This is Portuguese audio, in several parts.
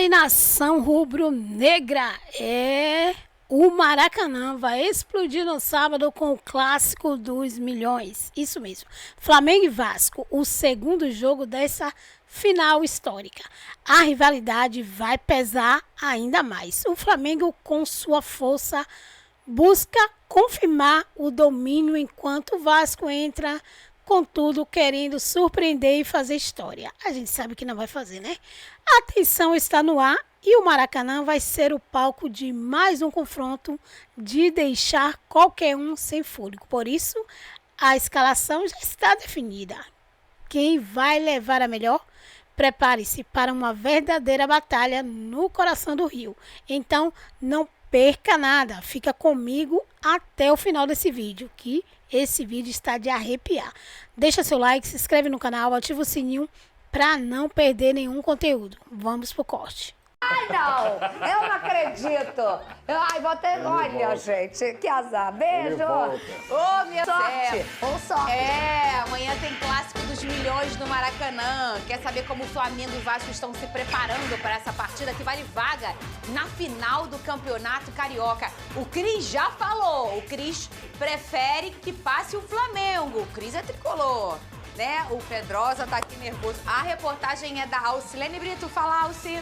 aí, nação rubro-negra, o Maracanã vai explodir no sábado com o clássico dos milhões. Isso mesmo, Flamengo e Vasco, o segundo jogo dessa final histórica. A rivalidade vai pesar ainda mais. O Flamengo, com sua força, busca confirmar o domínio, enquanto o Vasco entra com tudo querendo surpreender e fazer história. A gente sabe que não vai fazer, né? A atenção está no ar e o Maracanã vai ser o palco de mais um confronto de deixar qualquer um sem fôlego. Por isso, a escalação já está definida. Quem vai levar a melhor? Prepare-se para uma verdadeira batalha no coração do Rio. Então, não perca nada. Fica comigo até o final desse vídeo, que esse vídeo está de arrepiar. Deixa seu like, se inscreve no canal, ativa o sininho para não perder nenhum conteúdo. Vamos pro corte. Ai, não! Eu não acredito! Ai, vou ter... Olha, gente, que azar. Beijo! Ô, minha sorte! Ou sorte! Amanhã tem clássico dos milhões no Maracanã. Quer saber como o Flamengo e o Vasco estão se preparando para essa partida que vale vaga na final do Campeonato Carioca? O Cris já falou. O Cris prefere que passe o Flamengo. O Cris é tricolor, né? O Pedrosa tá aqui nervoso. A reportagem é da Alcilene Brito. Fala, Alci.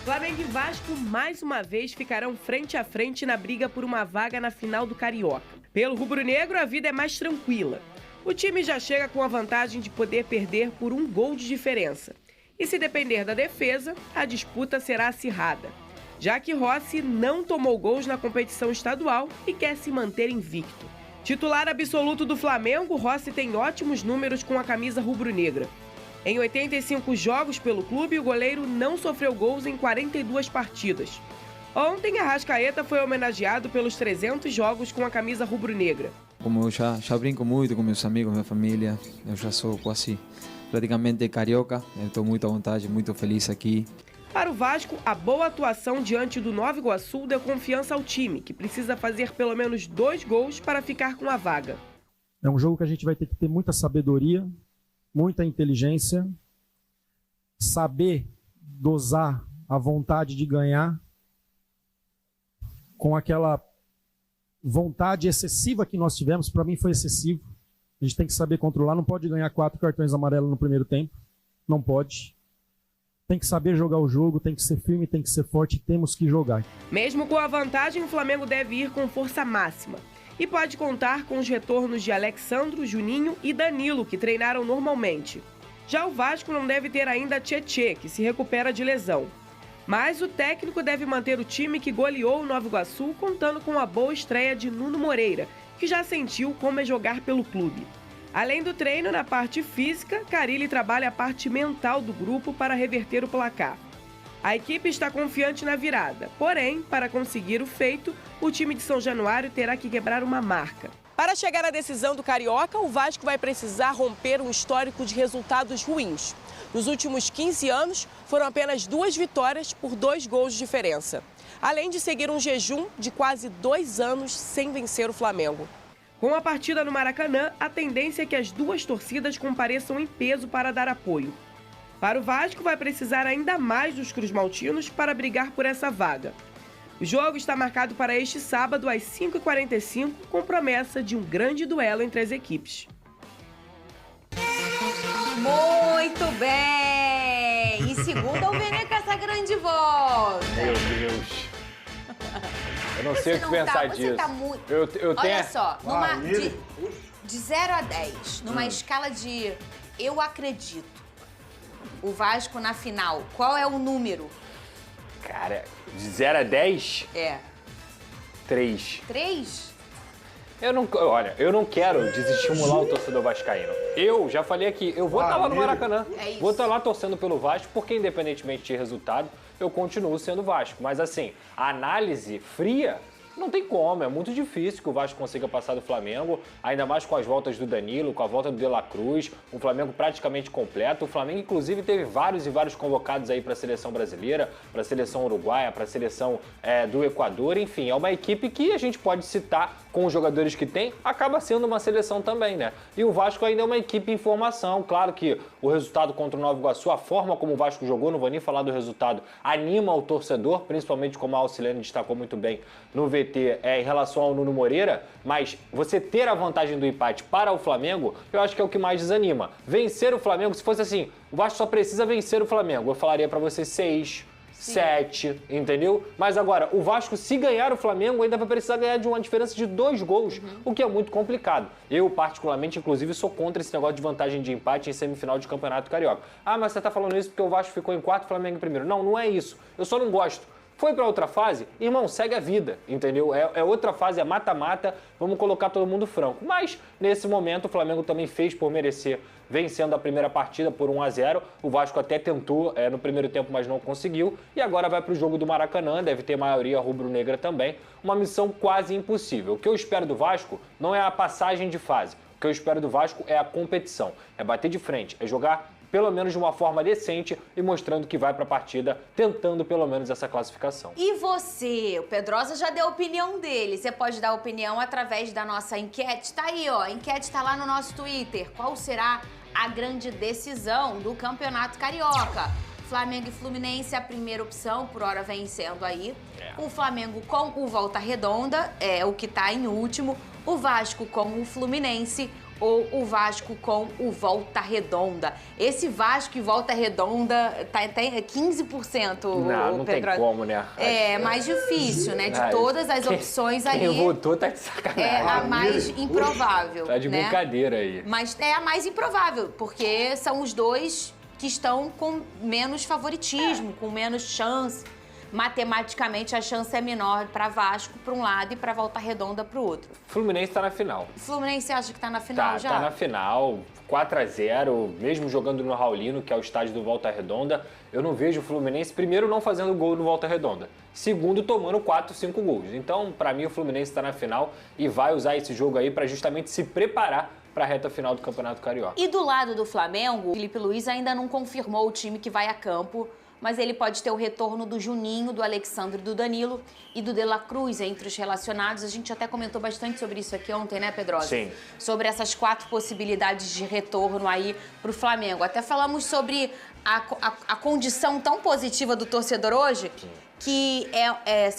Flamengo e Vasco, mais uma vez, ficarão frente a frente na briga por uma vaga na final do Carioca. Pelo rubro-negro, a vida é mais tranquila. O time já chega com a vantagem de poder perder por um gol de diferença. E se depender da defesa, a disputa será acirrada, já que Rossi não tomou gols na competição estadual e quer se manter invicto. Titular absoluto do Flamengo, Rossi tem ótimos números com a camisa rubro-negra. Em 85 jogos pelo clube, o goleiro não sofreu gols em 42 partidas. Ontem, Arrascaeta foi homenageado pelos 300 jogos com a camisa rubro-negra. Como eu já brinco muito com meus amigos, minha família, eu já sou quase praticamente carioca, eu estou muito à vontade, muito feliz aqui. Para o Vasco, a boa atuação diante do Nova Iguaçu deu confiança ao time, que precisa fazer pelo menos 2 gols para ficar com a vaga. É um jogo que a gente vai ter que ter muita sabedoria, muita inteligência, saber dosar a vontade de ganhar com aquela vontade excessiva que nós tivemos. Para mim foi excessivo. A gente tem que saber controlar, não pode ganhar 4 cartões amarelos no primeiro tempo, não pode. Tem que saber jogar o jogo, tem que ser firme, tem que ser forte, temos que jogar. Mesmo com a vantagem, o Flamengo deve ir com força máxima. E pode contar com os retornos de Alexandro, Juninho e Danilo, que treinaram normalmente. Já o Vasco não deve ter ainda Tietê, que se recupera de lesão. Mas o técnico deve manter o time que goleou o Nova Iguaçu, contando com a boa estreia de Nuno Moreira, que já sentiu como é jogar pelo clube. Além do treino na parte física, Carille trabalha a parte mental do grupo para reverter o placar. A equipe está confiante na virada, porém, para conseguir o feito, o time de São Januário terá que quebrar uma marca. Para chegar à decisão do Carioca, o Vasco vai precisar romper um histórico de resultados ruins. Nos últimos 15 anos, foram apenas 2 vitórias por 2 gols de diferença. Além de seguir um jejum de quase 2 anos sem vencer o Flamengo. Com a partida no Maracanã, a tendência é que as 2 torcidas compareçam em peso para dar apoio. Para o Vasco, vai precisar ainda mais dos cruzmaltinos para brigar por essa vaga. O jogo está marcado para este sábado, às 5h45, com promessa de um grande duelo entre as equipes. Muito bem! E segunda, o Vene com essa grande volta. Meu Deus. Eu não sei o que pensar disso. Você tá muito... Eu tenho... Olha só, de 0 a 10, numa escala de eu acredito, o Vasco na final, qual é o número? Cara, de 0 a 10? É. 3. 3? Olha, eu não quero desestimular o torcedor vascaíno. Eu já falei aqui, eu vou estar lá no Maracanã. É isso. Vou estar lá torcendo pelo Vasco, porque independentemente de resultado, eu continuo sendo Vasco. Mas assim, a análise fria, não tem como, é muito difícil que o Vasco consiga passar do Flamengo, ainda mais com as voltas do Danilo, com a volta do De La Cruz, um Flamengo praticamente completo. O Flamengo, inclusive, teve vários convocados aí para a seleção brasileira, para a seleção uruguaia, para a seleção do Equador. Enfim, é uma equipe que a gente pode citar com os jogadores que tem, acaba sendo uma seleção também, né? E o Vasco ainda é uma equipe em formação. Claro que o resultado contra o Nova Iguaçu, a forma como o Vasco jogou, não vou nem falar do resultado, anima o torcedor, principalmente como a Alcilene destacou muito bem no VT em relação ao Nuno Moreira, mas você ter a vantagem do empate para o Flamengo, eu acho que é o que mais desanima. Vencer o Flamengo, se fosse assim, o Vasco só precisa vencer o Flamengo, eu falaria para você 6, 7, entendeu? Mas agora, o Vasco, se ganhar o Flamengo, ainda vai precisar ganhar de uma diferença de 2 gols, o que é muito complicado. Eu, particularmente, inclusive, sou contra esse negócio de vantagem de empate em semifinal de Campeonato Carioca. Ah, mas você tá falando isso porque o Vasco ficou em 4 e o Flamengo em primeiro. Não, não é isso. Eu só não gosto. Foi para outra fase, irmão, segue a vida, entendeu? É outra fase, é mata-mata, vamos colocar todo mundo franco. Mas, nesse momento, o Flamengo também fez por merecer, vencendo a primeira partida por 1-0. O Vasco até tentou no primeiro tempo, mas não conseguiu. E agora vai para o jogo do Maracanã, deve ter maioria rubro-negra também. Uma missão quase impossível. O que eu espero do Vasco não é a passagem de fase. O que eu espero do Vasco é a competição. É bater de frente, é jogar pelo menos de uma forma decente e mostrando que vai para a partida, tentando pelo menos essa classificação. E você? O Pedrosa já deu a opinião dele. Você pode dar opinião através da nossa enquete. Tá aí, ó. A enquete tá lá no nosso Twitter. Qual será a grande decisão do Campeonato Carioca? Flamengo e Fluminense, a primeira opção, por hora vencendo aí. O Flamengo com o Volta Redonda, é o que tá em último. O Vasco com o Fluminense ou o Vasco com o Volta Redonda. Esse Vasco e Volta Redonda tá 15%. Não tem como, né? É mais difícil, né? De todas as opções aí. Quem votou tá de sacanagem. É a mais improvável. Tá de né? brincadeira aí. Mas é a mais improvável, porque são os dois que estão com menos favoritismo, com menos chance. Matematicamente, a chance é menor para Vasco para um lado e para Volta Redonda para o outro. Fluminense tá na final. Fluminense acha que tá na final já? Tá na final, 4-0, mesmo jogando no Raulino, que é o estádio do Volta Redonda. Eu não vejo o Fluminense, primeiro, não fazendo gol no Volta Redonda. Segundo, tomando 4, 5 gols. Então, para mim, o Fluminense tá na final e vai usar esse jogo aí para justamente se preparar para a reta final do Campeonato Carioca. E do lado do Flamengo, o Felipe Luiz ainda não confirmou o time que vai a campo, mas ele pode ter o retorno do Juninho, do Alexandre, do Danilo e do De La Cruz entre os relacionados. A gente até comentou bastante sobre isso aqui ontem, né, Pedrosa? Sim. Sobre essas 4 possibilidades de retorno aí pro Flamengo. Até falamos sobre a condição tão positiva do torcedor hoje, que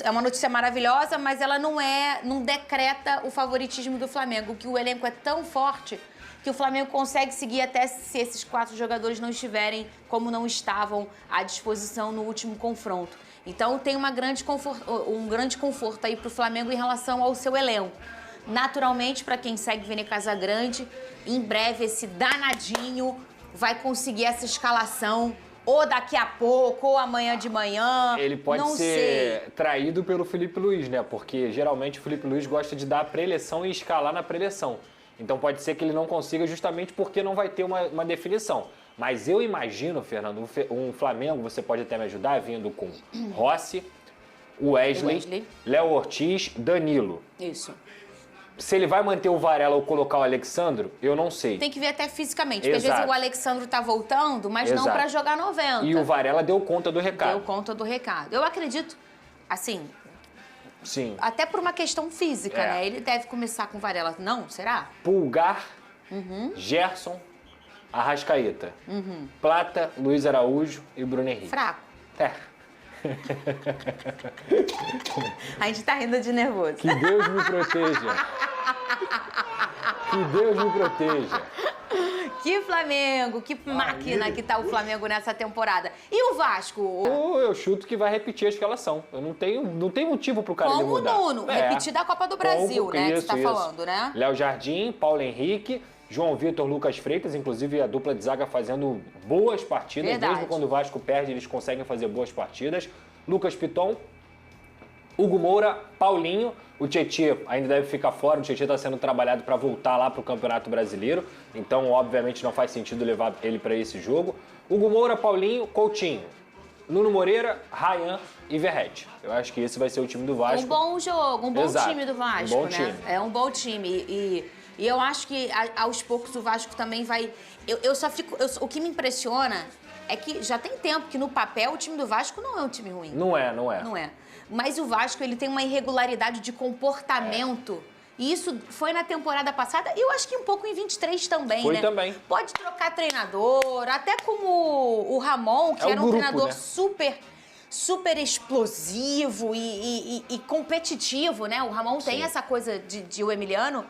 é uma notícia maravilhosa, mas ela não decreta o favoritismo do Flamengo, que o elenco é tão forte que o Flamengo consegue seguir até se esses 4 jogadores não estiverem como não estavam à disposição no último confronto. Então tem um grande conforto aí para o Flamengo em relação ao seu elenco. Naturalmente, para quem segue Vene Casagrande, em breve esse danadinho vai conseguir essa escalação, ou daqui a pouco, ou amanhã de manhã. Ele pode ser traído pelo Felipe Luiz, né? Porque geralmente o Felipe Luiz gosta de dar a pré-eleição e escalar na pré-eleição. Então pode ser que ele não consiga justamente porque não vai ter uma definição. Mas eu imagino, Fernando, um Flamengo, você pode até me ajudar, vindo com Rossi, Wesley, Léo Ortiz, Danilo. Isso. Se ele vai manter o Varela ou colocar o Alexandro, eu não sei. Tem que ver até fisicamente, porque às vezes o Alexandro tá voltando, mas não para jogar 90. E o Varela deu conta do recado. Deu conta do recado. Eu acredito, assim... Sim. Até por uma questão física, né? Ele deve começar com Varela. Não, será? Pulgar, Gerson, Arrascaeta. Plata, Luiz Araújo e Bruno Henrique. Fraco. É. A gente tá rindo de nervoso. Que Deus me proteja. Que Deus me proteja. Que Flamengo, que máquina que tá o Flamengo nessa temporada. E o Vasco? Eu chuto que vai repetir a escalação. Eu não tenho motivo pro cara mudar. Como o Nuno, repetir da Copa do Brasil, né? Que você tá falando, né? Léo Jardim, Paulo Henrique, João Vitor, Lucas Freitas, inclusive a dupla de zaga fazendo boas partidas. Verdade. Mesmo quando o Vasco perde, eles conseguem fazer boas partidas. Lucas Piton, Hugo Moura, Paulinho. O Tietê ainda deve ficar fora, o Tietê está sendo trabalhado para voltar lá para o Campeonato Brasileiro, então obviamente não faz sentido levar ele para esse jogo. Hugo Moura, Paulinho, Coutinho, Nuno Moreira, Ryan e Verratti. Eu acho que esse vai ser o time do Vasco. Um bom jogo, um bom Exato. time do Vasco, Um bom né? time. É um bom time e eu acho que aos poucos o Vasco também vai... O que me impressiona é que já tem tempo que no papel o time do Vasco não é um time ruim. Não é. Não é. Mas o Vasco, ele tem uma irregularidade de comportamento E isso foi na temporada passada e eu acho que um pouco em 23 também, Foi né? também. Pode trocar treinador, até como o Ramon, que era um grupo, treinador né? super explosivo e competitivo, né? O Ramon tem essa coisa de o Emiliano,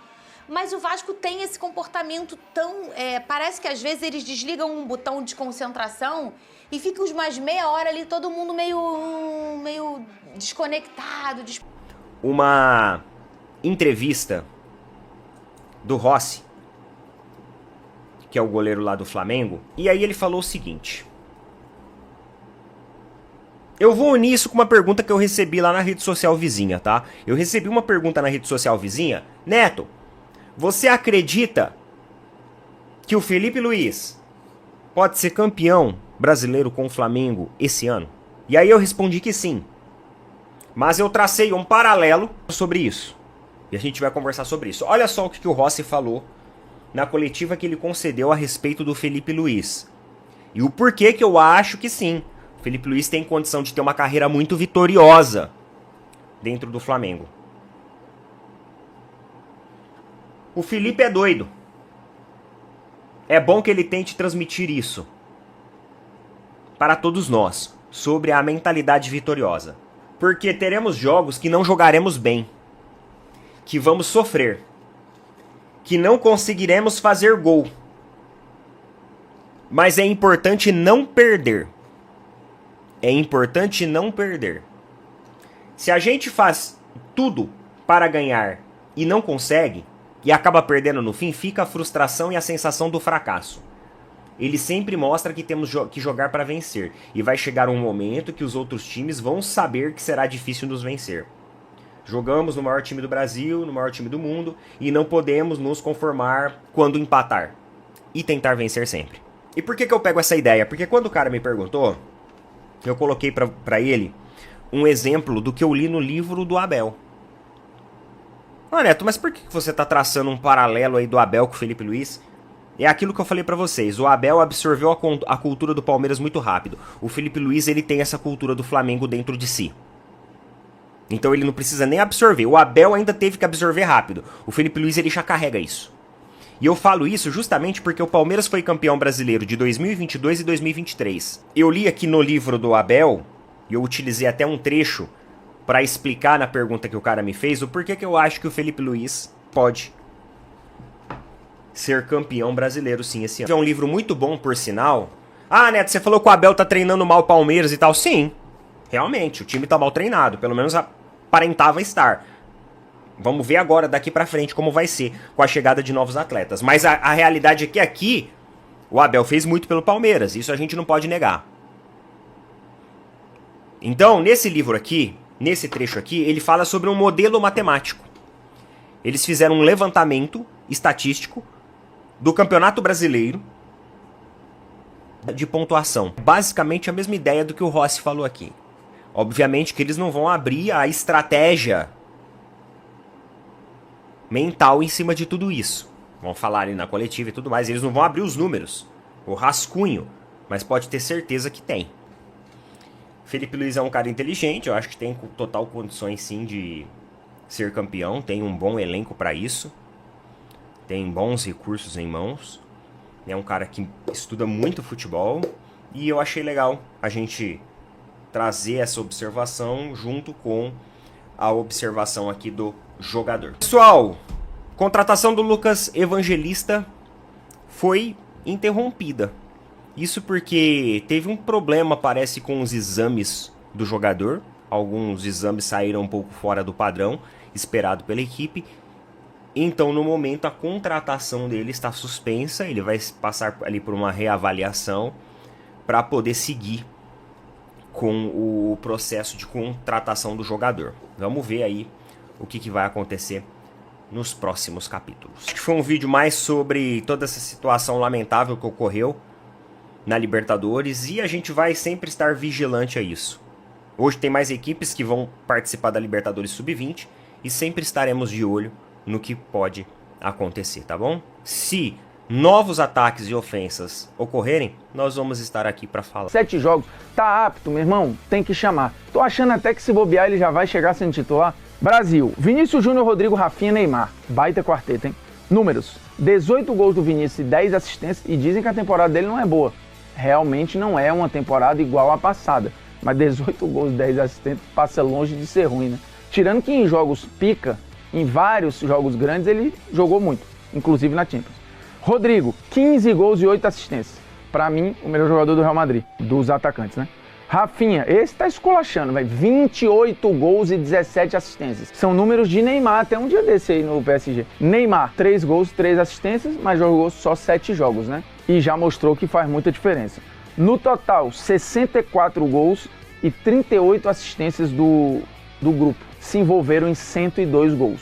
mas o Vasco tem esse comportamento tão... parece que às vezes eles desligam um botão de concentração e fica uns mais meia hora ali, todo mundo meio desconectado. Uma entrevista do Rossi, que é o goleiro lá do Flamengo, e aí ele falou o seguinte... Eu vou unir isso com uma pergunta que eu recebi lá na rede social vizinha, tá? Eu recebi uma pergunta na rede social vizinha. Neto, você acredita que o Felipe Luiz pode ser campeão brasileiro com o Flamengo esse ano? E aí eu respondi que sim. Mas eu tracei um paralelo sobre isso. E a gente vai conversar sobre isso. Olha só o que o Rossi falou na coletiva que ele concedeu a respeito do Felipe Luiz. E o porquê que eu acho que sim. Felipe Luiz tem condição de ter uma carreira muito vitoriosa dentro do Flamengo. O Felipe é doido. É bom que ele tente transmitir isso para todos nós, sobre a mentalidade vitoriosa. Porque teremos jogos que não jogaremos bem, que vamos sofrer, que não conseguiremos fazer gol. Mas é importante não perder. É importante não perder. Se a gente faz tudo para ganhar e não consegue, e acaba perdendo no fim, fica a frustração e a sensação do fracasso. Ele sempre mostra que temos que jogar para vencer. E vai chegar um momento que os outros times vão saber que será difícil nos vencer. Jogamos no maior time do Brasil, no maior time do mundo, e não podemos nos conformar quando empatar. E tentar vencer sempre. E por que eu pego essa ideia? Porque quando o cara me perguntou... Eu coloquei pra ele um exemplo do que eu li no livro do Abel. Ah, Neto, mas por que você tá traçando um paralelo aí do Abel com o Felipe Luiz? É aquilo que eu falei pra vocês. O Abel absorveu a cultura do Palmeiras muito rápido. O Felipe Luiz, ele tem essa cultura do Flamengo dentro de si. Então ele não precisa nem absorver. O Abel ainda teve que absorver rápido. O Felipe Luiz, ele já carrega isso. E eu falo isso justamente porque o Palmeiras foi campeão brasileiro de 2022 e 2023. Eu li aqui no livro do Abel, e eu utilizei até um trecho para explicar na pergunta que o cara me fez, o porquê que eu acho que o Felipe Luiz pode ser campeão brasileiro sim esse ano. É um livro muito bom, por sinal. Ah, Neto, você falou que o Abel tá treinando mal o Palmeiras e tal. Sim, realmente, o time tá mal treinado, pelo menos aparentava estar. Vamos ver agora, daqui pra frente, como vai ser com a chegada de novos atletas. Mas a realidade é que aqui, o Abel fez muito pelo Palmeiras. Isso a gente não pode negar. Então, nesse livro aqui, nesse trecho aqui, ele fala sobre um modelo matemático. Eles fizeram um levantamento estatístico do Campeonato Brasileiro de pontuação. Basicamente a mesma ideia do que o Rossi falou aqui. Obviamente que eles não vão abrir a estratégia mental em cima de tudo isso. Vão falar ali na coletiva e tudo mais. Eles não vão abrir os números, o rascunho, mas pode ter certeza que tem. Felipe Luiz é um cara inteligente, eu acho que tem total condições sim de ser campeão. Tem um bom elenco para isso. Tem bons recursos em mãos. É um cara que estuda muito futebol. E eu achei legal a gente trazer essa observação junto com a observação aqui do jogador. Pessoal, contratação do Lucas Evangelista foi interrompida. Isso porque teve um problema, parece, com os exames do jogador. Alguns exames saíram um pouco fora do padrão esperado pela equipe. Então, no momento, a contratação dele está suspensa. Ele vai passar ali por uma reavaliação para poder seguir com o processo de contratação do jogador. Vamos ver aí o que vai acontecer nos próximos capítulos. Acho que foi um vídeo mais sobre toda essa situação lamentável que ocorreu na Libertadores e a gente vai sempre estar vigilante a isso. Hoje tem mais equipes que vão participar da Libertadores Sub-20 e sempre estaremos de olho no que pode acontecer, tá bom? Se novos ataques e ofensas ocorrerem, nós vamos estar aqui para falar. 7 jogos, tá apto, meu irmão, tem que chamar. Tô achando até que se bobear ele já vai chegar sendo titular. Brasil, Vinícius Júnior, Rodrigo, Rafinha, Neymar. Baita quarteto, hein? Números, 18 gols do Vinícius e 10 assistências, e dizem que a temporada dele não é boa. Realmente não é uma temporada igual à passada, mas 18 gols e 10 assistências passa longe de ser ruim, né? Tirando que em jogos pica, em vários jogos grandes, ele jogou muito, inclusive na Champions. Rodrigo, 15 gols e 8 assistências. Pra mim, o melhor jogador do Real Madrid, dos atacantes, né? Rafinha, esse tá esculachando, velho. 28 gols e 17 assistências. São números de Neymar até um dia desse aí no PSG. Neymar, 3 gols, 3 assistências, mas jogou só 7 jogos, né? E já mostrou que faz muita diferença. No total, 64 gols e 38 assistências do grupo. Se envolveram em 102 gols.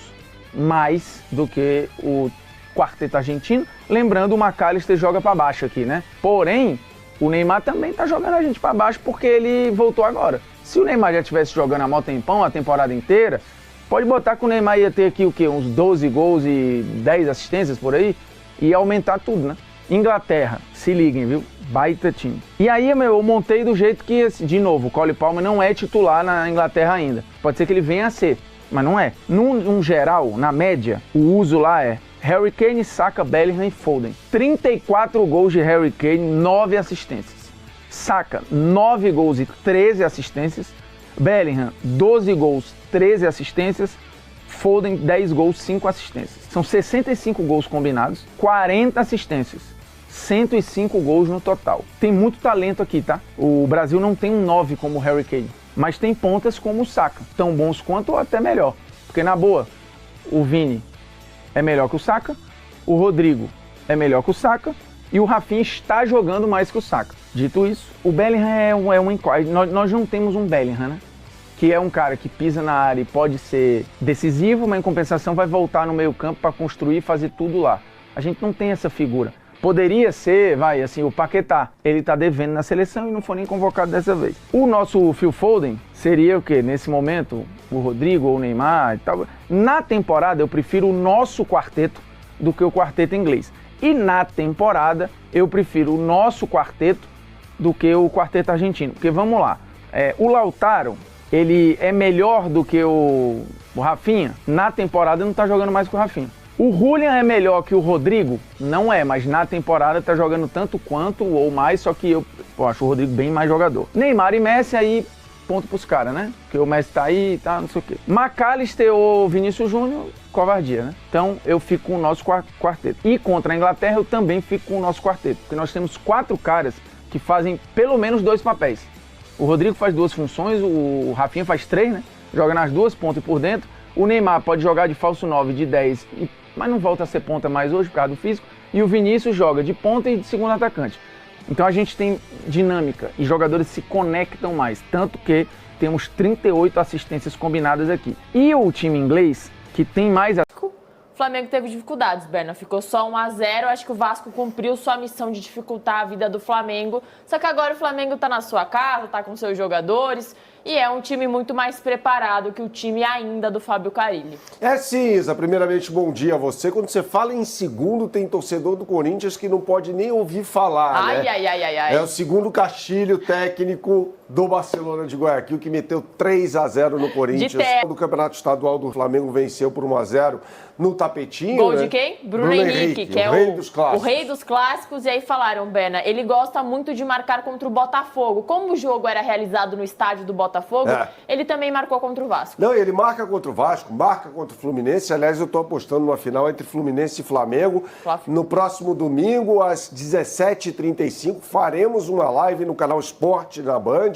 Mais do que o quarteto argentino. Lembrando, o McAllister joga para baixo aqui, né? Porém, o Neymar também tá jogando a gente para baixo porque ele voltou agora. Se o Neymar já estivesse jogando há mó tempão, a temporada inteira, pode botar que o Neymar ia ter aqui o quê? Uns 12 gols e 10 assistências por aí? Ia aumentar tudo, né? Inglaterra, se liguem, viu? Baita time. E aí, eu montei do jeito que, de novo, o Cole Palmer não é titular na Inglaterra ainda. Pode ser que ele venha a ser, mas não é. Num geral, na média, o uso lá é Harry Kane, Saka, Bellingham e Foden. 34 gols de Harry Kane, 9 assistências. Saka, 9 gols e 13 assistências. Bellingham, 12 gols, 13 assistências. Foden, 10 gols, 5 assistências. São 65 gols combinados, 40 assistências. 105 gols no total. Tem muito talento aqui, tá? O Brasil não tem um 9 como o Harry Kane, mas tem pontas como o Saka, tão bons quanto ou até melhor. Porque na boa, o Vini é melhor que o Saka, o Rodrigo é melhor que o Saka e o Rafinha está jogando mais que o Saka. Dito isso, o Bellingham é um incógnito. Nós não temos um Bellingham, né? Que é um cara que pisa na área e pode ser decisivo, mas em compensação vai voltar no meio campo para construir e fazer tudo lá. A gente não tem essa figura. Poderia ser, o Paquetá. Ele tá devendo na seleção e não foi nem convocado dessa vez. O nosso Phil Foden seria o quê? Nesse momento, o Rodrigo ou o Neymar e tal. Na temporada, eu prefiro o nosso quarteto do que o quarteto inglês. E na temporada, eu prefiro o nosso quarteto do que o quarteto argentino. Porque vamos lá, o Lautaro, ele é melhor do que o Rafinha. Na temporada, não tá jogando mais que o Rafinha. O Julian é melhor que o Rodrigo? Não é, mas na temporada tá jogando tanto quanto ou mais, só que eu acho o Rodrigo bem mais jogador. Neymar e Messi, aí ponto pros caras, né? Porque o Messi tá aí e tá, não sei o quê. McAllister ou Vinícius Júnior, covardia, né? Então eu fico com o nosso quarteto. E contra a Inglaterra eu também fico com o nosso quarteto, porque nós temos 4 caras que fazem pelo menos 2 papéis. O Rodrigo faz 2 funções, o Rafinha faz 3, né? Joga nas 2 pontas e por dentro. O Neymar pode jogar de falso 9, de 10, mas não volta a ser ponta mais hoje por causa do físico. E o Vinícius joga de ponta e de segundo atacante. Então a gente tem dinâmica e jogadores se conectam mais. Tanto que temos 38 assistências combinadas aqui. E o time inglês, que tem mais... O Flamengo teve dificuldades, Berna. Ficou só 1-0. Acho que o Vasco cumpriu sua missão de dificultar a vida do Flamengo. Só que agora o Flamengo tá na sua casa, tá com seus jogadores. E é um time muito mais preparado que o time ainda do Fábio Carille. É sim, Isa. Primeiramente, bom dia a você. Quando você fala em segundo, tem torcedor do Corinthians que não pode nem ouvir falar, né? Ai. É o segundo Castilho, técnico do Barcelona de Guayaquil, que meteu 3-0 no Corinthians. Do Campeonato Estadual do Flamengo venceu por 1-0 no tapetinho. Gol né? de quem? Bruno Henrique, que é o rei dos clássicos. E aí falaram, Berna, ele gosta muito de marcar contra o Botafogo. Como o jogo era realizado no estádio do Botafogo, ele também marcou contra o Vasco. Não, ele marca contra o Vasco, marca contra o Fluminense. Aliás, eu estou apostando numa final entre Fluminense e Flamengo. No próximo domingo, às 17h35, faremos uma live no canal Esporte na Band,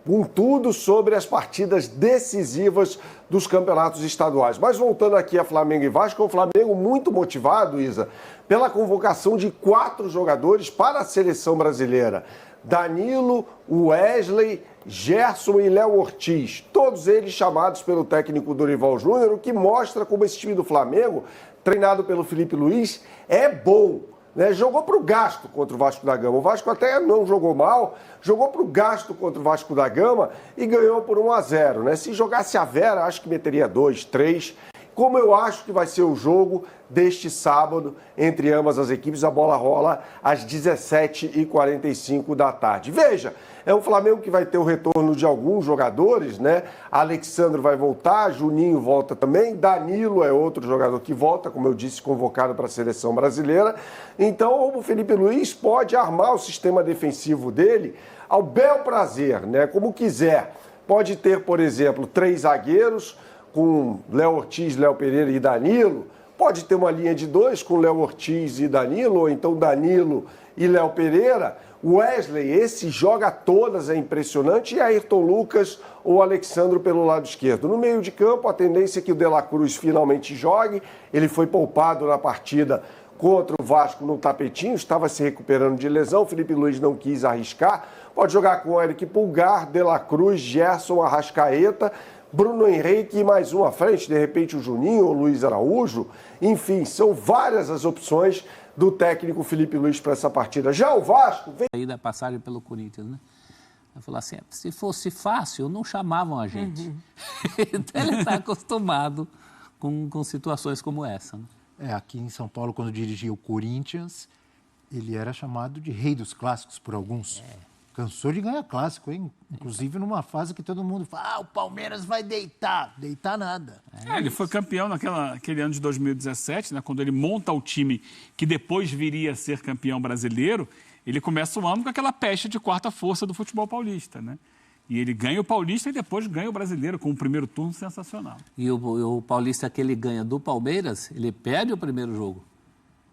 com tudo sobre as partidas decisivas dos campeonatos estaduais. Mas voltando aqui a Flamengo e Vasco, o Flamengo muito motivado, Isa, pela convocação de 4 jogadores para a seleção brasileira. Danilo, Wesley, Gerson e Léo Ortiz. Todos eles chamados pelo técnico Dorival Júnior, o que mostra como esse time do Flamengo, treinado pelo Felipe Luiz, é bom. Né? Jogou para o gasto contra o Vasco da Gama. O Vasco até não jogou mal, jogou para o gasto contra o Vasco da Gama e ganhou por 1-0. Né? Se jogasse a Vera, acho que meteria 2, 3. como eu acho que vai ser o jogo deste sábado entre ambas as equipes. A bola rola às 17h45 da tarde. Veja, é um Flamengo que vai ter o retorno de alguns jogadores, né? Alexandre vai voltar, Juninho volta também, Danilo é outro jogador que volta, como eu disse, convocado para a seleção brasileira. Então o Felipe Luiz pode armar o sistema defensivo dele ao bel prazer, né? Como quiser. Pode ter, por exemplo, 3 zagueiros com Léo Ortiz, Léo Pereira e Danilo. Pode ter uma linha de 2 com Léo Ortiz e Danilo, ou então Danilo e Léo Pereira. Wesley, esse joga todas, é impressionante. E Ayrton Lucas ou Alexandre pelo lado esquerdo. No meio de campo, a tendência é que o De La Cruz finalmente jogue. Ele foi poupado na partida contra o Vasco no tapetinho, estava se recuperando de lesão. O Felipe Luiz não quis arriscar. Pode jogar com Eric Pulgar, De La Cruz, Gerson, Arrascaeta, Bruno Henrique e mais um à frente, de repente o Juninho ou Luiz Araújo. Enfim, são várias as opções do técnico Felipe Luiz para essa partida. Já o Vasco... Aí da passagem pelo Corinthians, né? Eu falei assim, se fosse fácil, não chamavam a gente. Então ele está acostumado com situações como essa, né? Aqui em São Paulo, quando dirigia o Corinthians, ele era chamado de rei dos clássicos por alguns. Cansou de ganhar clássico, hein? Inclusive numa fase que todo mundo fala, o Palmeiras vai deitar. Deitar nada. Ele foi campeão naquele ano de 2017, né? Quando ele monta o time que depois viria a ser campeão brasileiro, ele começa o ano com aquela peste de quarta força do futebol paulista, né? E ele ganha o Paulista e depois ganha o Brasileiro, com o primeiro turno sensacional. E o Paulista que ele ganha do Palmeiras, ele perde o primeiro jogo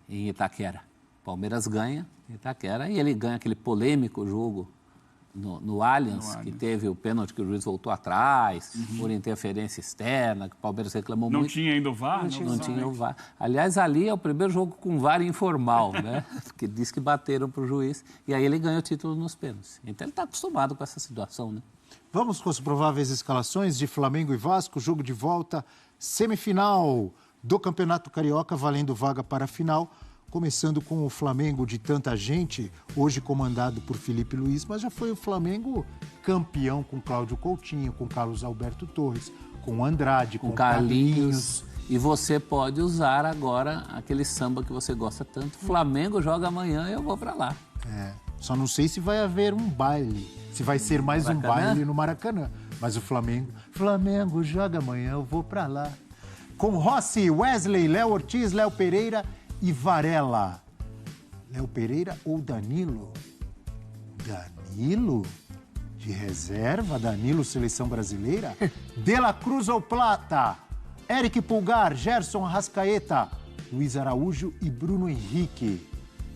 em Itaquera. O Palmeiras ganha em Itaquera e ele ganha aquele polêmico jogo no Allianz, que teve o pênalti que o juiz voltou atrás, por interferência externa, que o Palmeiras reclamou muito. Não tinha ainda o VAR? Não tinha o VAR. Aliás, ali é o primeiro jogo com VAR informal, né? Porque diz que bateram para o juiz e aí ele ganha o título nos pênaltis. Então ele está acostumado com essa situação, né? Vamos com as prováveis escalações de Flamengo e Vasco, jogo de volta, semifinal do Campeonato Carioca, valendo vaga para a final. Começando com o Flamengo de tanta gente, hoje comandado por Felipe Luiz, mas já foi o Flamengo campeão com Cláudio Coutinho, com Carlos Alberto Torres, com Andrade, com Carlinhos. E você pode usar agora aquele samba que você gosta tanto. Flamengo joga amanhã e eu vou para lá. Só não sei se vai haver um baile, se vai ser mais um baile no Maracanã. Mas o Flamengo joga amanhã, eu vou para lá. Com Rossi, Wesley, Léo Ortiz, Léo Pereira e Varela. Léo Pereira ou Danilo? Danilo? De reserva? Danilo, seleção brasileira? De La Cruz ou Plata? Eric Pulgar, Gerson Arrascaeta, Luiz Araújo e Bruno Henrique.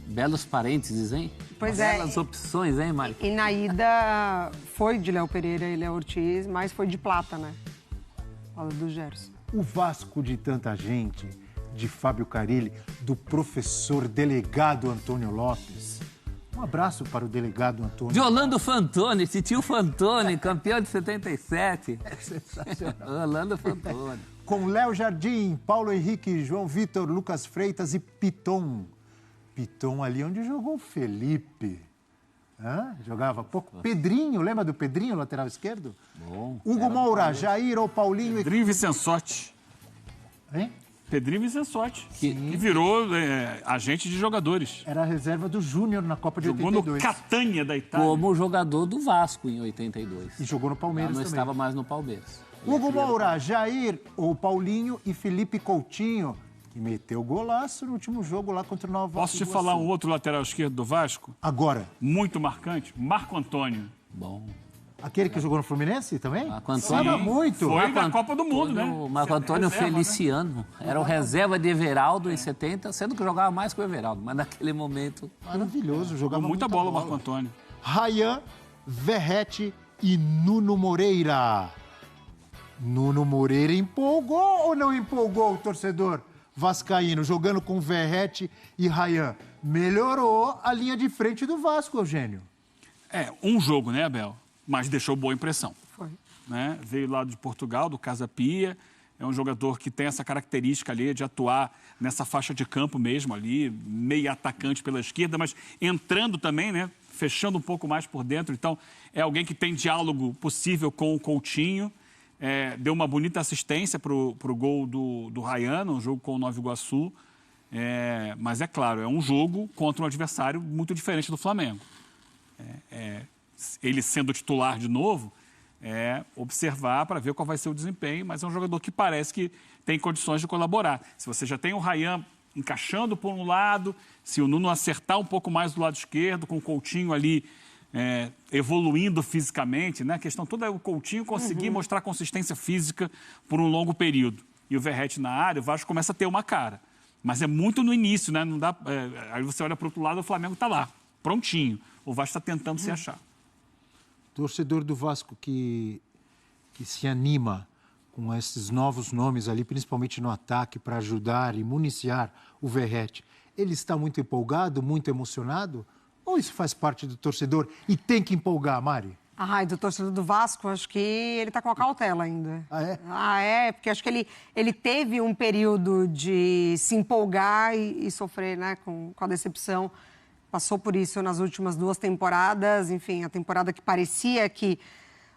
Belos parênteses, hein? Pois Belas opções, hein, Mari? E na ida foi de Léo Pereira e Léo Ortiz, mas foi de Plata, né? Fala do Gerson. O Vasco de tanta gente, de Fábio Carilli, do professor delegado Antônio Lopes. Um abraço para o delegado Antônio. De Orlando Fantoni, titio Fantoni, campeão de 77. É sensacional. Orlando Fantoni. Com Léo Jardim, Paulo Henrique, João Vitor, Lucas Freitas e Piton. Piton ali onde jogou o Felipe. Jogava pouco. Pedrinho, lembra do Pedrinho, lateral esquerdo? Bom. Hugo Moura, Jair ou Paulinho... Pedrinho Vicensotti. Hein? Pedrinho Vicensotti, que virou agente de jogadores. Era a reserva do Júnior na Copa de 82. Jogou no Catania da Itália. Como jogador do Vasco em 82. E jogou no Palmeiras não também. Estava mais no Palmeiras. Hugo Moura, Jair ou Paulinho e Felipe Coutinho, que meteu golaço no último jogo lá contra o Nova Iguaçu. Posso te falar um outro lateral esquerdo do Vasco? Agora. Muito marcante, Marco Antônio. Bom. Aquele que jogou no Fluminense também? Marco Antônio. Sim, muito. Foi da Copa do Mundo, né? O Marco Antônio reserva, Feliciano. Né? Era o reserva de Everaldo em 70, sendo que jogava mais que o Everaldo, mas naquele momento... Maravilhoso, jogava muita bola o Marco Antônio. Rayan, Verrete e Nuno Moreira. Nuno Moreira empolgou ou não empolgou o torcedor vascaíno, jogando com Verrete e Rayan? Melhorou a linha de frente do Vasco, Eugênio. Um jogo, né, Abel? Mas deixou boa impressão. Foi. Né? Veio lá de Portugal, do Casa Pia. É um jogador que tem essa característica ali de atuar nessa faixa de campo mesmo ali, meio atacante pela esquerda, mas entrando também, né? Fechando um pouco mais por dentro. Então, é alguém que tem diálogo possível com o Coutinho. deu uma bonita assistência para o gol do Ryan, no jogo com o Nova Iguaçu. Mas é claro, é um jogo contra um adversário muito diferente do Flamengo. Ele sendo titular de novo, observar para ver qual vai ser o desempenho, mas é um jogador que parece que tem condições de colaborar. Se você já tem o Ryan encaixando por um lado, se o Nuno acertar um pouco mais do lado esquerdo, com o Coutinho ali evoluindo fisicamente, né? A questão toda é o Coutinho conseguir mostrar consistência física por um longo período. E o Verratti na área, o Vasco começa a ter uma cara. Mas é muito no início, né? Não dá, aí você olha para o outro lado, o Flamengo está lá, prontinho. O Vasco está tentando se achar. Torcedor do Vasco que se anima com esses novos nomes ali, principalmente no ataque, para ajudar e municiar o Verratti, ele está muito empolgado, muito emocionado? Ou isso faz parte do torcedor e tem que empolgar, Mari? E do torcedor do Vasco, acho que ele está com a cautela ainda. Porque acho que ele teve um período de se empolgar e sofrer, né, com a decepção. Passou por isso nas últimas 2 temporadas, enfim, a temporada que parecia que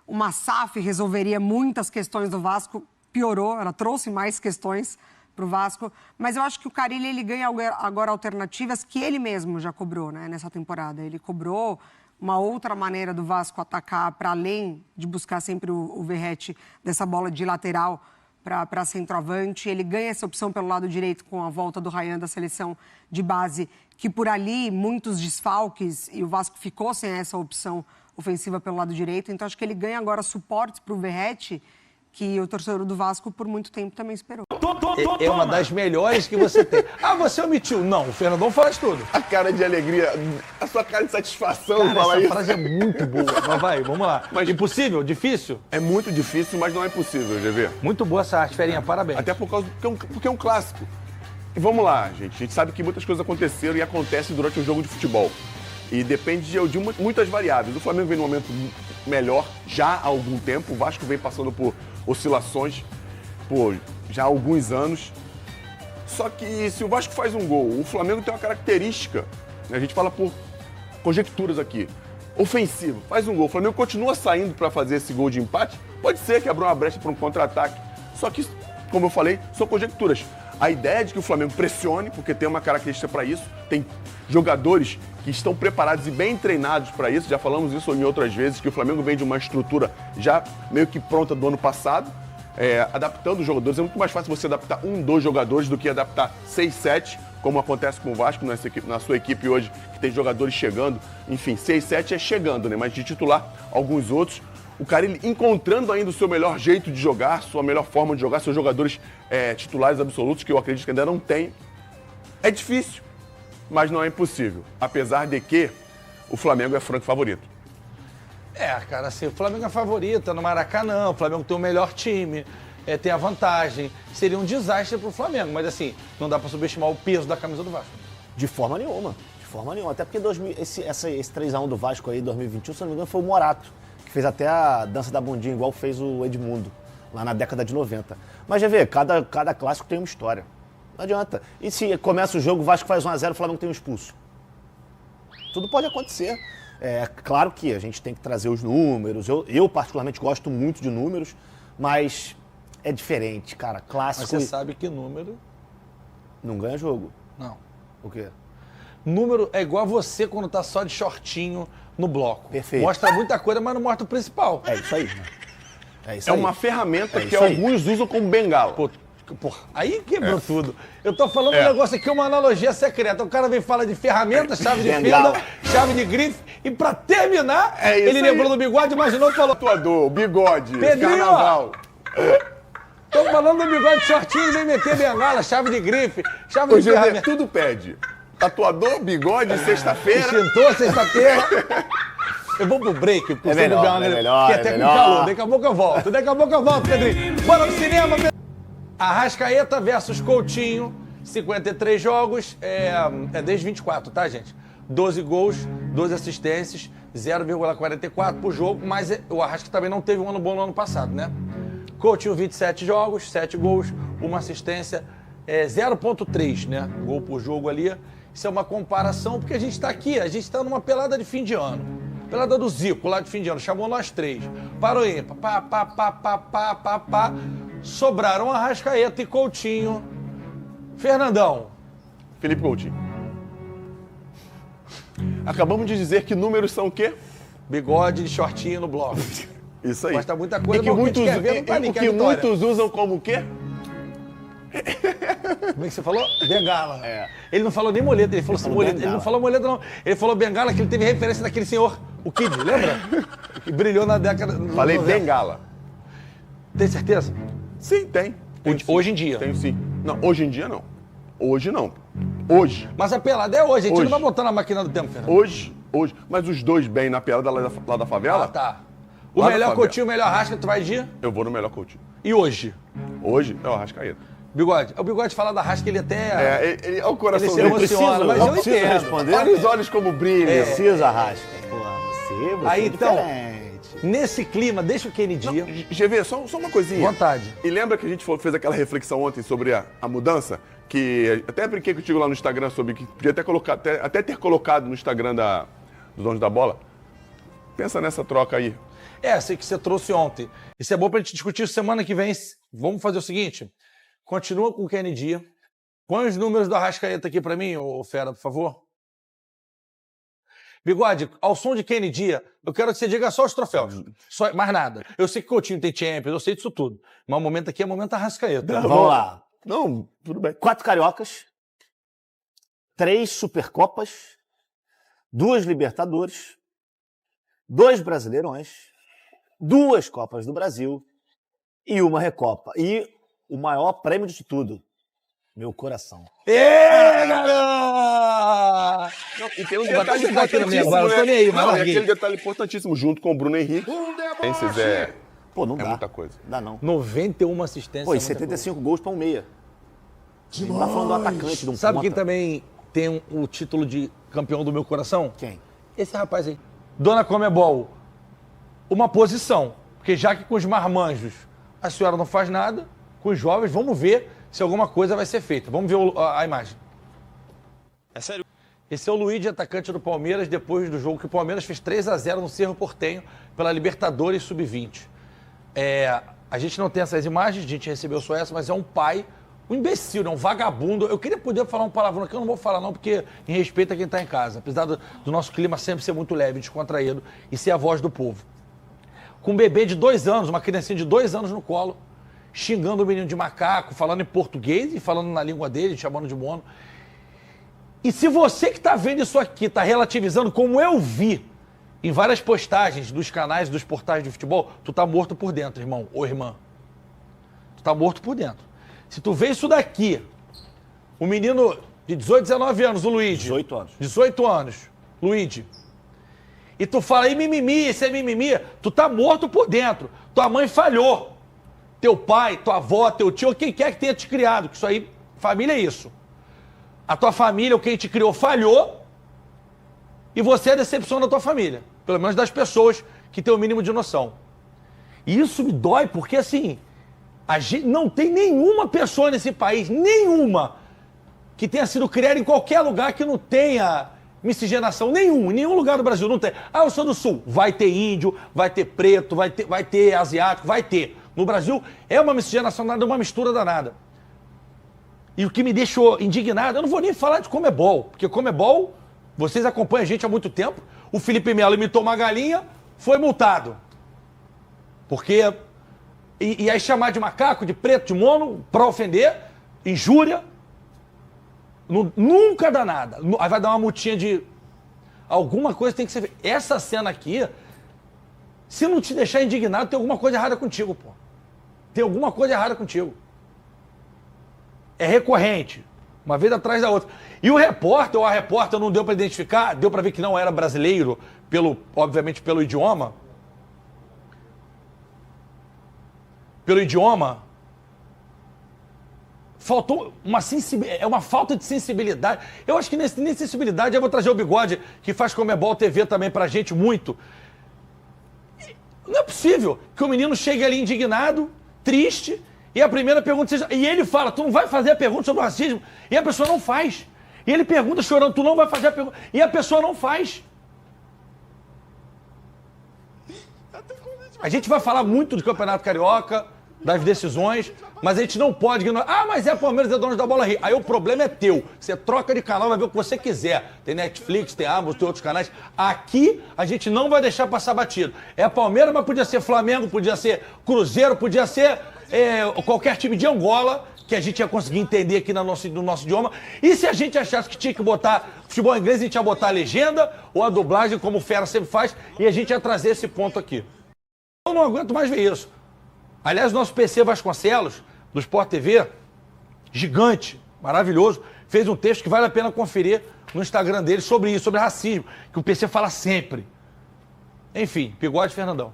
uma SAF resolveria muitas questões do Vasco, piorou, ela trouxe mais questões para o Vasco, mas eu acho que o Carille ele ganha agora alternativas que ele mesmo já cobrou, né, nessa temporada. Ele cobrou uma outra maneira do Vasco atacar, para além de buscar sempre o Verratti dessa bola de lateral para centroavante. Ele ganha essa opção pelo lado direito com a volta do Ryan da seleção de base, que por ali muitos desfalques e o Vasco ficou sem essa opção ofensiva pelo lado direito. Então acho que ele ganha agora suportes para o Verratti, que o torcedor do Vasco por muito tempo também esperou. É uma das melhores que você tem. Você omitiu. Não, o Fernandão faz tudo. A cara de alegria, a sua cara de satisfação, cara, falar essa isso. Frase é muito boa. Mas vai, vamos lá. Mas impossível? Difícil? É muito difícil, mas não é impossível, GV. Muito boa essa arte, Ferinha, parabéns. Até porque é um clássico. E vamos lá, gente. A gente sabe que muitas coisas aconteceram e acontecem durante um jogo de futebol. E depende de muitas variáveis. O Flamengo vem num momento melhor já há algum tempo. O Vasco vem passando por oscilações já há alguns anos. Só que se o Vasco faz um gol, o Flamengo tem uma característica, né? A gente fala por conjecturas aqui, ofensivo, faz um gol, o Flamengo continua saindo para fazer esse gol de empate, pode ser que abra uma brecha para um contra-ataque. Só que, como eu falei, são conjecturas. A ideia é de que o Flamengo pressione, porque tem uma característica para isso, tem jogadores que estão preparados e bem treinados para isso, já falamos isso em outras vezes, que o Flamengo vem de uma estrutura já meio que pronta do ano passado, adaptando os jogadores. É muito mais fácil você adaptar 1, 2 jogadores do que adaptar 6, 7, como acontece com o Vasco na sua equipe hoje, que tem jogadores chegando. Enfim, 6, 7 é chegando, né? Mas de titular, alguns outros. O Carille encontrando ainda o seu melhor jeito de jogar, sua melhor forma de jogar, seus jogadores titulares absolutos, que eu acredito que ainda não tem. É difícil, mas não é impossível. Apesar de que o Flamengo é franco favorito. Cara, assim, o Flamengo é favorito no Maracanã, o Flamengo tem o melhor time, tem a vantagem. Seria um desastre pro Flamengo, mas assim, não dá pra subestimar o peso da camisa do Vasco. De forma nenhuma, Até porque esse 3x1 do Vasco aí, 2021, se não me engano, foi o Morato, que fez até a dança da bundinha, igual fez o Edmundo, lá na década de 90. Mas já vê, cada clássico tem uma história. Não adianta. E se começa o jogo, o Vasco faz 1x0, o Flamengo tem um expulso. Tudo pode acontecer. É claro que a gente tem que trazer os números. Eu particularmente gosto muito de números, mas é diferente, cara. Clássico. Mas você sabe que número não ganha jogo. Não. O quê? Número é igual a você quando tá só de shortinho no bloco. Perfeito. Mostra muita coisa, mas não mostra o principal. É isso aí. É uma ferramenta que alguns usam como bengala. Porra, aí quebrou tudo. Eu tô falando um negócio aqui, uma analogia secreta. O cara vem falar de ferramenta, chave de fenda, chave de grife. E pra terminar, ele lembrou do bigode, imaginou e falou... Tatuador, bigode, Pedrinho, carnaval. Tô falando do bigode shortinho, vem meter bengala, chave de grife, chave de ferramenta. Tudo pede. Tatuador, bigode, sexta-feira. Extintor, sexta-feira. Eu vou pro break. É melhor, que até com calor. Daqui a pouco eu volto. Pedrinho. Bora no cinema, Pedrinho. Arrascaeta versus Coutinho, 53 jogos, desde 24, tá, gente? 12 gols, 12 assistências, 0,44 por jogo, mas o Arrasca também não teve um ano bom no ano passado, né? Coutinho, 27 jogos, 7 gols, 1 assistência, 0,3, né? Gol por jogo ali. Isso é uma comparação, porque a gente tá aqui, a gente tá numa pelada de fim de ano. pelada do Zico, lá de fim de ano, chamou nós 3. Parou ímpar, pá. Sobraram Arrascaeta e Coutinho. Fernandão. Felipe Coutinho. Acabamos de dizer que números são o quê? Bigode e shortinho no bloco. Isso aí. Gosta muita coisa, e que mas muitos, o que a gente quer ver não tá ali, o que é que a vitória. muitos usam como o quê? Como é que você falou? Bengala. É. Ele não falou nem moleta, ele falou assim, moleta. Ele não falou moleta, não. Ele falou bengala, que ele teve referência daquele senhor, o Kid, lembra? Que brilhou na década... Falei bengala. Tem certeza? Sim, tem. Hoje em dia? Tenho sim. Não, hoje em dia não. Hoje não. Hoje. Mas a pelada é hoje, a gente Hoje. não vai botar na máquina do tempo, Fernando. Hoje. Mas os dois bem na pelada lá da favela? Ah, tá. O Lá da melhor favela. Coutinho, o melhor Arrasca, tu vai de? Eu vou no melhor Coutinho. E hoje? Hoje é o Arrascaeta. Bigode. O Bigode fala da Arrasca, ele até... Ele é o coração ele se dele. emociona, mas eu preciso entendo. responder. Olha os olhos como brilham. Precisa, Arrasca. Porra, você Aí, é então, diferente. nesse clima, deixa o Kennedy. GV, só uma coisinha. Vontade. E lembra que a gente fez aquela reflexão ontem sobre a mudança? Que até brinquei contigo lá no Instagram sobre que podia até ter colocado no Instagram dos Donos da Bola. Pensa nessa troca aí. Essa que você trouxe ontem. Isso é bom pra gente discutir semana que vem. Vamos fazer o seguinte. Continua com o Kennedy. Põe os números do Arrascaeta aqui pra mim, ô Fera, por favor. Bigode, ao som de Kennedy, eu quero que você diga só os troféus. Só, mais nada. Eu sei que o Coutinho tem Champions, eu sei disso tudo. Mas o momento aqui é o momento Arrascaeta. Vamos lá. Não, tudo bem. 4 cariocas, 3 Supercopas, 2 Libertadores, 2 Brasileirões, 2 Copas do Brasil e 1 Recopa. E o maior prêmio de tudo, meu coração. Galera! E tem um Vai detalhe chegar aqui na minha importantíssimo, bola, eu tô nem aí, mas Não, larguei. aquele detalhe importantíssimo, junto com o Bruno Henrique. Esses Pô, não dá. muita coisa. Dá não. 91 assistências. Pô, e é muita 75 gols pra um meia. A gente tá falando do atacante, de um Sabe ponta. quem também tem o título de campeão do meu coração? Quem? Esse rapaz aí. Dona Comebol, uma posição. Porque já que com os marmanjos a senhora não faz nada, com os jovens, vamos ver se alguma coisa vai ser feita. Vamos ver a imagem. É sério? Esse é o Luiz, atacante do Palmeiras, depois do jogo que o Palmeiras fez 3-0 no Cerro Porteño pela Libertadores Sub-20. A gente não tem essas imagens, a gente recebeu só essa, mas é um pai, um imbecil, um vagabundo. Eu queria poder falar um palavrão aqui, eu não vou falar não, porque em respeito a quem está em casa. Apesar do nosso clima sempre ser muito leve, descontraído e ser a voz do povo. Com um bebê de 2 anos, uma criancinha de 2 anos no colo, xingando o menino de macaco, falando em português e falando na língua dele, chamando de mono. E se você que está vendo isso aqui está relativizando, como eu vi em várias postagens dos canais, dos portais de futebol, tu tá morto por dentro, irmão ou irmã. Tu tá morto por dentro. Se tu vê isso daqui, o menino de 18, 19 anos, o Luigi. 18 anos. 18 anos, Luigi. E tu fala aí mimimi, isso é mimimi, tu tá morto por dentro. Tua mãe falhou. Teu pai, tua avó, teu tio, quem quer que tenha te criado, que isso aí, família é isso. A tua família, ou quem te criou, falhou e você é a decepção da tua família. Pelo menos das pessoas que têm o mínimo de noção. E isso me dói porque, assim, a gente não tem nenhuma pessoa nesse país, nenhuma, que tenha sido criada em qualquer lugar que não tenha miscigenação. Em nenhum lugar do Brasil não tem. Ah, eu sou do Sul. Vai ter índio, vai ter preto, vai ter asiático, vai ter. No Brasil é uma miscigenação danada, uma mistura danada. E o que me deixou indignado, eu não vou nem falar de Comebol, porque Comebol, vocês acompanham a gente há muito tempo, o Felipe Melo imitou uma galinha, foi multado. Porque, e aí chamar de macaco, de preto, de mono, pra ofender, injúria, nunca dá nada. Aí vai dar uma multinha de... Alguma coisa tem que ser feita. Essa cena aqui, se não te deixar indignado, tem alguma coisa errada contigo, pô. Tem alguma coisa errada contigo. É recorrente, uma vez atrás da outra. E o repórter ou a repórter não deu para identificar, deu para ver que não era brasileiro, obviamente pelo idioma. Pelo idioma. Faltou uma falta de sensibilidade. Eu acho que nem sensibilidade, eu vou trazer o Bigode, que faz Comebol TV também pra gente muito. Não é possível que o menino chegue ali indignado, triste, e a primeira pergunta seja... E ele fala, tu não vai fazer a pergunta sobre o racismo? E a pessoa não faz. E ele pergunta chorando, tu não vai fazer a pergunta? E a pessoa não faz. A gente vai falar muito do Campeonato Carioca, das decisões, mas a gente não pode ignorar. Ah, mas é Palmeiras, é dono da bola Rio. Aí o problema é teu. Você troca de canal, vai ver o que você quiser. Tem Netflix, tem Amazon, tem outros canais. Aqui a gente não vai deixar passar batido. É Palmeiras, mas podia ser Flamengo, podia ser Cruzeiro, podia ser qualquer time de Angola, que a gente ia conseguir entender aqui no nosso idioma. E se a gente achasse que tinha que botar futebol inglês, a gente ia botar a legenda ou a dublagem, como o Fera sempre faz, e a gente ia trazer esse ponto aqui. Eu não aguento mais ver isso. Aliás, o nosso PC Vasconcelos, do Sport TV, gigante, maravilhoso, fez um texto que vale a pena conferir no Instagram dele sobre isso, sobre racismo, que o PC fala sempre. Enfim, Bigode Fernandão.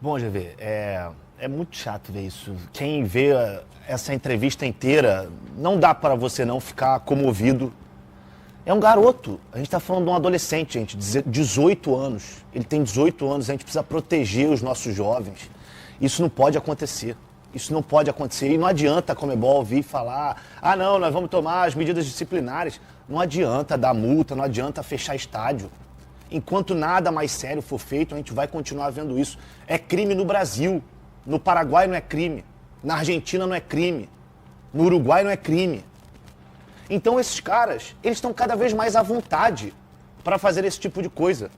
Bom, GV, é muito chato ver isso. Quem vê essa entrevista inteira, não dá para você não ficar comovido. É um garoto, a gente está falando de um adolescente, gente, 18 anos. Ele tem 18 anos, a gente precisa proteger os nossos jovens. Isso não pode acontecer. Isso não pode acontecer. E não adianta a Conmebol vir falar, não, nós vamos tomar as medidas disciplinares. Não adianta dar multa, não adianta fechar estádio. Enquanto nada mais sério for feito, a gente vai continuar vendo isso. É crime no Brasil. No Paraguai não é crime. Na Argentina não é crime. No Uruguai não é crime. Então esses caras, eles estão cada vez mais à vontade para fazer esse tipo de coisa.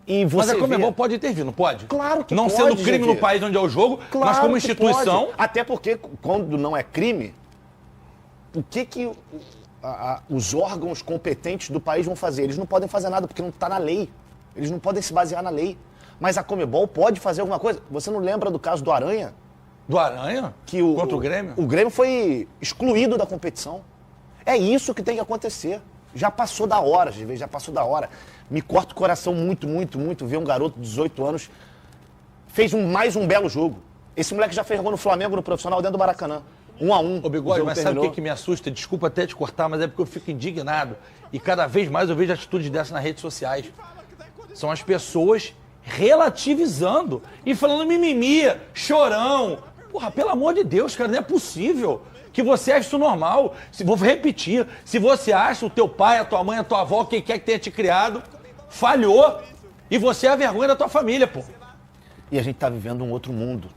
E mas a Conmebol pode intervir, não pode? Claro que não pode. Não sendo crime no país onde é o jogo, claro, mas como instituição... Até porque, quando não é crime, o que os órgãos competentes do país vão fazer? Eles não podem fazer nada, porque não está na lei. Eles não podem se basear na lei. Mas a Conmebol pode fazer alguma coisa. Você não lembra do caso do Aranha? Do Aranha? Contra o Grêmio? O Grêmio foi excluído da competição. É isso que tem que acontecer. Já passou da hora, já passou da hora. Me corta o coração muito, muito, muito ver um garoto de 18 anos fez mais um belo jogo. Esse moleque já fez gol no Flamengo, no profissional, dentro do Maracanã. 1-1. Ô, Bigode, mas sabe o que me assusta? Desculpa até te cortar, mas é porque eu fico indignado. E cada vez mais eu vejo atitudes dessas nas redes sociais. São as pessoas relativizando e falando mimimi, chorão. Porra, pelo amor de Deus, cara, não é possível que você acha isso normal. Vou repetir, se você acha o teu pai, a tua mãe, a tua avó, quem quer que tenha te criado, falhou, e você é a vergonha da tua família, pô. E a gente tá vivendo um outro mundo.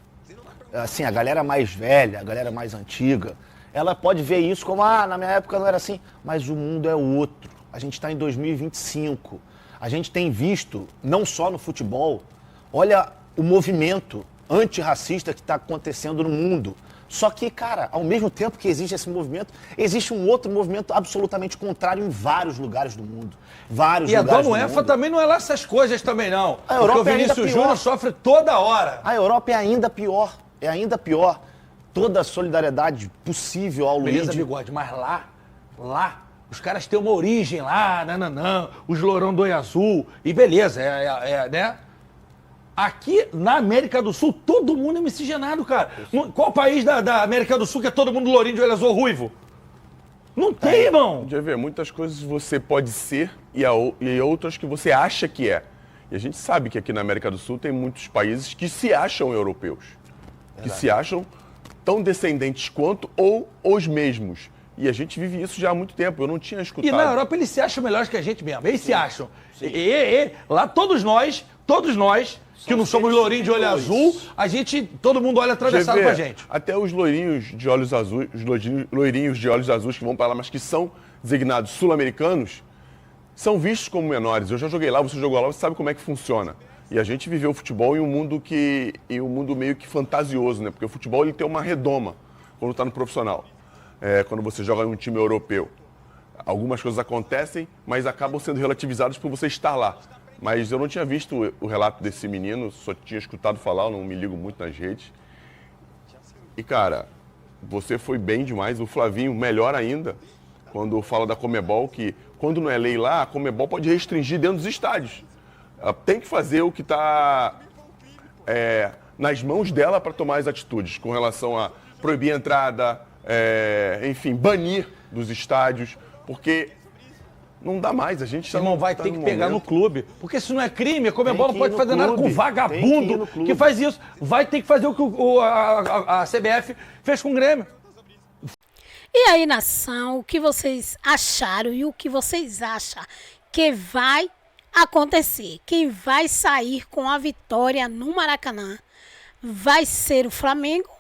Assim, a galera mais velha, a galera mais antiga, ela pode ver isso como, na minha época não era assim, mas o mundo é outro. A gente tá em 2025. A gente tem visto, não só no futebol, olha o movimento antirracista que está acontecendo no mundo. Só que, cara, ao mesmo tempo que existe esse movimento, existe um outro movimento absolutamente contrário em vários lugares do mundo. E a Dona UEFA também não é lá essas coisas também, não. A Europa porque o Vinícius Júnior sofre toda hora. A Europa é ainda pior. É ainda pior. Toda a solidariedade possível ao Luiz. Beleza, Bigode, mas lá, os caras têm uma origem lá, os lourão do olho azul, e beleza, né? Aqui, na América do Sul, todo mundo é miscigenado, cara. Qual país da América do Sul que é todo mundo lourinho de olho azul ruivo? Não tem, irmão. Já vê, muitas coisas você pode ser e outras que você acha que é. E a gente sabe que aqui na América do Sul tem muitos países que se acham europeus. Que se acham tão descendentes quanto ou os mesmos. E a gente vive isso já há muito tempo, eu não tinha escutado. E na Europa eles se acham melhores que a gente mesmo, eles se acham. Lá todos nós, que não somos lourinhos de olho azul, todo mundo olha atravessado pra gente. Até os loirinhos de olhos azuis, loirinhos de olhos azuis que vão pra lá, mas que são designados sul-americanos, são vistos como menores. Eu já joguei lá, você jogou lá, você sabe como é que funciona. E a gente viveu o futebol em um mundo meio que fantasioso, né? Porque o futebol ele tem uma redoma quando tá no profissional. Quando você joga em um time europeu. Algumas coisas acontecem, mas acabam sendo relativizadas por você estar lá. Mas eu não tinha visto o relato desse menino, só tinha escutado falar, eu não me ligo muito nas redes. E, cara, você foi bem demais. O Flavinho, melhor ainda, quando fala da Conmebol, que quando não é lei lá, a Conmebol pode restringir dentro dos estádios. Ela tem que fazer o que está nas mãos dela para tomar as atitudes, com relação a proibir a entrada, enfim, banir dos estádios, porque não dá mais, a gente não vai ter que pegar no clube, porque isso não é crime, a Conmebol não pode fazer nada com vagabundo que faz isso, vai ter que fazer o que a CBF fez com o Grêmio. E aí, nação, o que vocês acharam e o que vocês acham que vai acontecer. Quem vai sair com a vitória no Maracanã vai ser o Flamengo,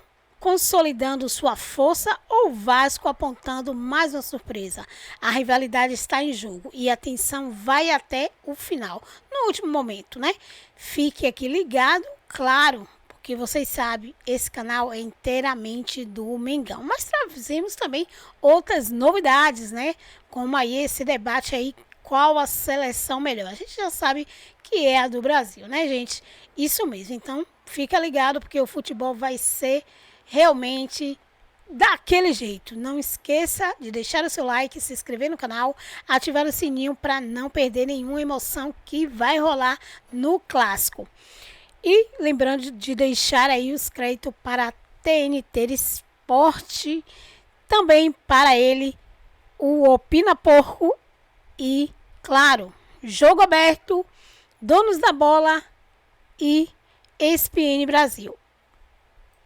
consolidando sua força, ou o Vasco apontando mais uma surpresa. A rivalidade está em jogo e a tensão vai até o final, no último momento, né? Fique aqui ligado, claro, porque vocês sabem, esse canal é inteiramente do Mengão, mas trazemos também outras novidades, né? Como aí esse debate aí, qual a seleção melhor? A gente já sabe que é a do Brasil, né, gente? Isso mesmo, então fica ligado, porque o futebol vai ser realmente daquele jeito. Não esqueça de deixar o seu like, se inscrever no canal, ativar o sininho para não perder nenhuma emoção que vai rolar no clássico. E lembrando de deixar aí os créditos para a TNT Esporte, também para ele o Opina Porco e, claro, Jogo Aberto, Donos da Bola e ESPN Brasil.